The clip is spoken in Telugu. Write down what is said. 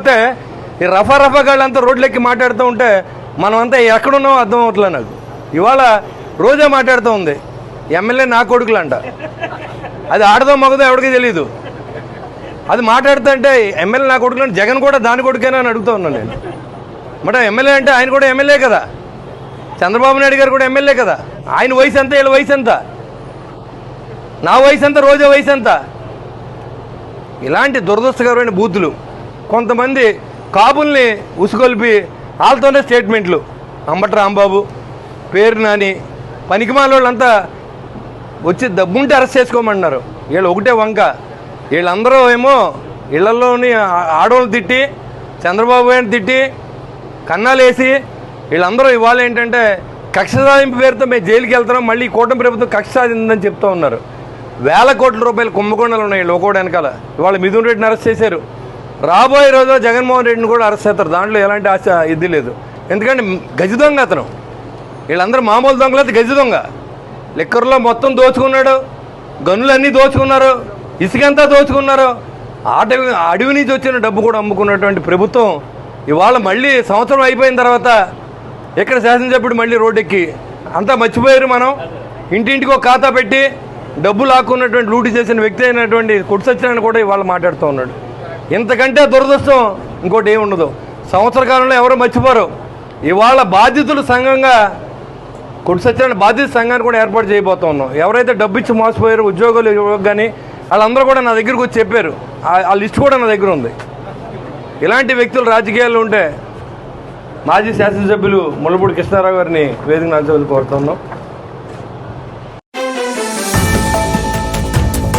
లేకపోతే ఈ రఫా గాళ్ళంతా రోడ్లెక్కి మాట్లాడుతూ ఉంటే మనమంతా ఎక్కడున్నామో అర్థం అవట్లే నాకు. ఇవాళ రోజా మాట్లాడుతూ ఉంది ఎమ్మెల్యే నా కొడుకులు అంట. అది ఆడదో మగదో ఎవరికి తెలీదు. అది మాట్లాడుతుంటే ఎమ్మెల్యే నా కొడుకులు అంటే జగన్ కూడా దాని కొడుకేనా అని అడుగుతూ ఉన్నాను నేను. మరి ఎమ్మెల్యే అంటే ఆయన కూడా ఎమ్మెల్యే కదా, చంద్రబాబు నాయుడు గారు కూడా ఎమ్మెల్యే కదా. ఆయన వయసు ఎంత, వీళ్ళ వయసు ఎంత, నా వయసు ఎంత, రోజా వయసు ఎంత? ఇలాంటి దురదృష్టకరమైన బూతులు కొంతమంది కాపుల్ని ఉసుగొల్పి వాళ్ళతోనే స్టేట్మెంట్లు. అంబటి రాంబాబు, పేరు నాని, పనికిమాల వాళ్ళంతా వచ్చి దబ్బుంటే అరెస్ట్ చేసుకోమన్నారు. వీళ్ళు ఒకటే వంక. వీళ్ళందరూ ఏమో ఇళ్లలోని ఆడవాళ్ళు తిట్టి, చంద్రబాబు గారిని తిట్టి, కన్నాలేసి, వీళ్ళందరూ ఇవాళ ఏంటంటే కక్ష సాధింపు పేరుతో మేము జైలుకి వెళ్తున్నాం, మళ్ళీ కూటమి ప్రభుత్వం కక్ష సాధిందని చెప్తూ ఉన్నారు. వేల కోట్ల రూపాయలు కుంభకోణాలు ఉన్నాయి వీళ్ళు ఒకటి వెనకాల. ఇవాళ మిథున్ రెడ్డిని అరెస్ట్ చేశారు. రాబోయే రోజు జగన్మోహన్ రెడ్డిని కూడా అరెస్ట్ చేస్తారు. దాంట్లో ఎలాంటి ఆశ ఇది లేదు. ఎందుకంటే గజ దొంగ అతను. వీళ్ళందరూ మామూలు దొంగలైతే గజ దొంగ. లిక్కర్లో మొత్తం దోచుకున్నాడు, గనులన్నీ దోచుకున్నారు, ఇసుకంతా దోచుకున్నారు, అడవి నుంచి వచ్చిన డబ్బు కూడా అమ్ముకున్నటువంటి ప్రభుత్వం ఇవాళ మళ్ళీ సంవత్సరం అయిపోయిన తర్వాత ఇక్కడ శాసనసభ్యుడు మళ్ళీ రోడ్డెక్కి అంతా మర్చిపోయారు. మనం ఇంటింటికి ఒక ఖాతా పెట్టి డబ్బు లాక్కున్నటువంటి లూటీ చేసిన వ్యక్తి అయినటువంటి కొట్టు సత్యనారాయణ కూడా ఇవాళ మాట్లాడుతూ ఉన్నాడు. ఇంతకంటే దురదృష్టం ఇంకోటి ఏమి ఉండదు. సంవత్సర కాలంలో ఎవరో మర్చిపోరు. ఇవాళ బాధితులు సంఘంగా కొట్టు సత్యనారాయణ బాధిత సంఘాన్ని కూడా ఏర్పాటు చేయబోతూ ఉన్నాం. ఎవరైతే డబ్బు ఇచ్చి మోసపోయారో ఉద్యోగాలు కానీ వాళ్ళందరూ కూడా నా దగ్గరకు వచ్చి చెప్పారు. ఆ లిస్ట్ కూడా నా దగ్గర ఉంది. ఇలాంటి వ్యక్తులు రాజకీయాల్లో ఉంటే మాజీ శాసనసభ్యులు ముళ్ళపూడి కృష్ణారావు గారిని వేదిక నాల్చవలసి కోరుతున్నాం.